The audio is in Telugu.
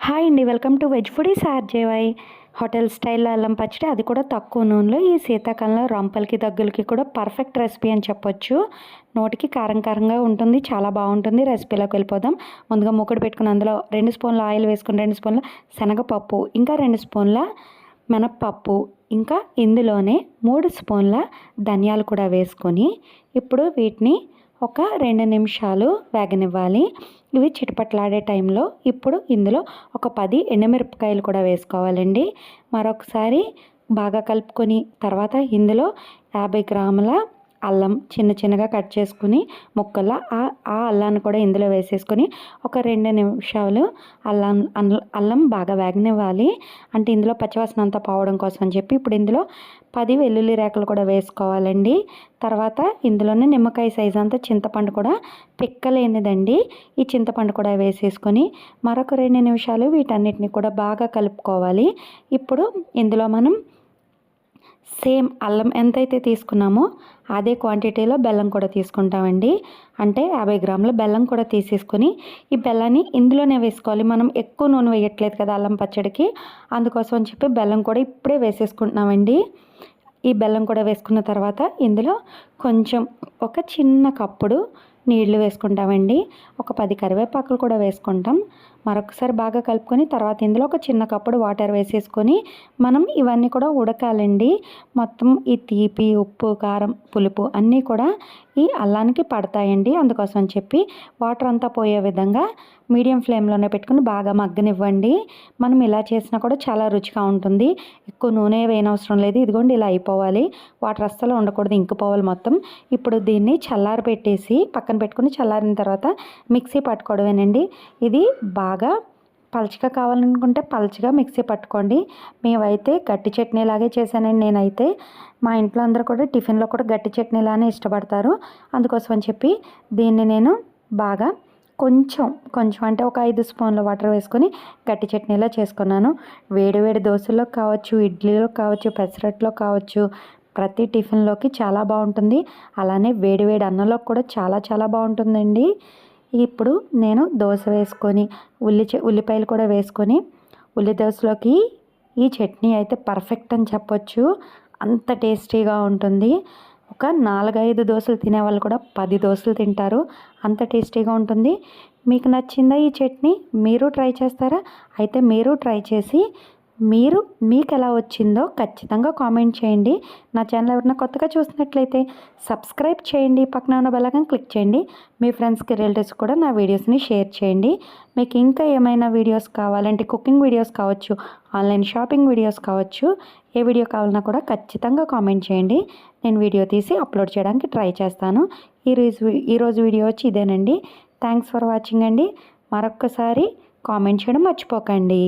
హాయ్ అండి, welcome to veg foodies RJY. Hotel style అల్లం పచ్చడి, అది కూడా తక్కువ నూనెలో ఈ శీతాకాలంలో రంపలకి దగ్గులకి కూడా పర్ఫెక్ట్ రెసిపీ అని చెప్పొచ్చు. నోటికి కారం కారంగా ఉంటుంది, చాలా బాగుంటుంది. రెసిపీలోకి వెళ్ళిపోదాం. ముందుగా మూకుడు పెట్టుకుని అందులో 2 స్పూన్ల ఆయిల్ వేసుకుని 2 స్పూన్ల శనగపప్పు, ఇంకా 2 స్పూన్ల మినప్పప్పు, ఇంకా ఇందులోనే 3 స్పూన్ల ధనియాలు కూడా వేసుకొని ఇప్పుడు వీటిని ఒక 2 నిమిషాలు వేగనివ్వాలి. ఇవి చిటపట్లాడే టైంలో ఇప్పుడు ఇందులో ఒక 10 ఎండుమిరపకాయలు కూడా వేసుకోవాలండి. మరొకసారి బాగా కలుపుకొని తర్వాత ఇందులో 50 గ్రాముల అల్లం చిన్న చిన్నగా కట్ చేసుకుని ముక్కల్లా ఆ అల్లాన్ని కూడా ఇందులో వేసేసుకొని ఒక 2 నిమిషాలు అల్లం బాగా వేగనివ్వాలి. అంటే ఇందులో పచ్చివాసన అంతా పోవడం కోసం అని చెప్పి ఇప్పుడు ఇందులో 10 వెల్లుల్లి రేకలు కూడా వేసుకోవాలండి. తర్వాత ఇందులోనే నిమ్మకాయ సైజు అంతా చింతపండు కూడా పిక్కలేనిదండి, ఈ చింతపండు కూడా వేసేసుకొని మరొక 2 నిమిషాలు వీటన్నిటిని కూడా బాగా కలుపుకోవాలి. ఇప్పుడు ఇందులో మనం సేమ్ అల్లం ఎంతైతే తీసుకున్నామో అదే క్వాంటిటీలో బెల్లం కూడా తీసుకుంటామండి. అంటే 50 గ్రాముల బెల్లం కూడా తీసేసుకొని ఈ బెల్లాన్ని ఇందులోనే వేసుకోవాలి. మనం ఎక్కువ నూనె వేయట్లేదు కదా అల్లం పచ్చడికి, అందుకోసం అని చెప్పి బెల్లం కూడా ఇప్పుడే వేసేసుకుంటున్నామండి. ఈ బెల్లం కూడా వేసుకున్న తర్వాత ఇందులో కొంచెం ఒక చిన్న కప్పుడు నీళ్లు వేసుకుంటామండి. ఒక 10 కరివేపాకులు కూడా వేసుకుంటాం. మరొకసారి బాగా కలుపుకొని తర్వాత ఇందులో ఒక చిన్న కప్పుడు వాటర్ వేసేసుకొని మనం ఇవన్నీ కూడా ఉడకాలండి. మొత్తం ఈ తీపి, ఉప్పు, కారం, పులుపు అన్నీ కూడా ఈ అల్లానికి పడతాయండి. అందుకోసం అని చెప్పి వాటర్ అంతా పోయే విధంగా మీడియం ఫ్లేమ్లోనే పెట్టుకుని బాగా మగ్గనివ్వండి. మనం ఇలా చేసినా కూడా చాలా రుచిగా ఉంటుంది. ఎక్కువ నూనె వేయనవసరం లేదు. ఇదిగోండి ఇలా అయిపోవాలి. వాటర్ అస్సలు ఉండకూడదు, ఇంకిపోవాలి మొత్తం. ఇప్పుడు దీన్ని చల్లారి పెట్టేసి పక్కన పెట్టుకుని చల్లారిన తర్వాత మిక్సీ పట్టుకోవడమేనండి. ఇది బాగా పలుచగా కావాలనుకుంటే పలుచగా మిక్సీ పట్టుకోండి. మేమైతే గట్టి చట్నీలాగే చేశానండి. నేనైతే మా ఇంట్లో అందరూ కూడా టిఫిన్లో కూడా గట్టి చట్నీలానే ఇష్టపడతారు. అందుకోసం అని చెప్పి దీన్ని నేను బాగా కొంచెం అంటే ఒక 5 స్పూన్ల వాటర్ వేసుకొని గట్టి చట్నీలో చేసుకున్నాను. వేడి దోశల్లో కావచ్చు, ఇడ్లీలో కావచ్చు, పెసరట్లో కావచ్చు, ప్రతి టిఫిన్లోకి చాలా బాగుంటుంది. అలానే వేడి అన్నంలో కూడా చాలా బాగుంటుందండి. ఇప్పుడు నేను దోశ వేసుకొని ఉల్లిపాయలు కూడా వేసుకొని ఉల్లి దోశలోకి ఈ చట్నీ అయితే పర్ఫెక్ట్ అని చెప్పొచ్చు. అంత టేస్టీగా ఉంటుంది. ఒక 4-5 దోశలు తినేవాళ్ళు కూడా 10 దోశలు తింటారు, అంత టేస్టీగా ఉంటుంది. మీకు నచ్చిందా ఈ చట్నీ? మీరు ట్రై చేస్తారా? అయితే మీరు ట్రై చేసి మీకు ఎలా వచ్చిందో ఖచ్చితంగా కామెంట్ చేయండి. నా ఛానల్ ఎవరైనా కొత్తగా చూసినట్లయితే సబ్స్క్రైబ్ చేయండి, పక్కన ఉన్న బెల్ ఐకాన్ క్లిక్ చేయండి. మీ ఫ్రెండ్స్కి, రిలేటివ్స్ కూడా నా వీడియోస్ని షేర్ చేయండి. మీకు ఇంకా ఏమైనా వీడియోస్ కావాలంటే కుకింగ్ వీడియోస్ కావచ్చు, ఆన్లైన్ షాపింగ్ వీడియోస్ కావచ్చు, ఏ వీడియో కావాలన్నా కూడా ఖచ్చితంగా కామెంట్ చేయండి. నేను వీడియో తీసి అప్లోడ్ చేయడానికి ట్రై చేస్తాను. ఈరోజు వీడియో వచ్చి ఇదేనండి. థ్యాంక్స్ ఫర్ వాచింగ్ అండి. మరొక్కసారి కామెంట్ చేయడం మర్చిపోకండి.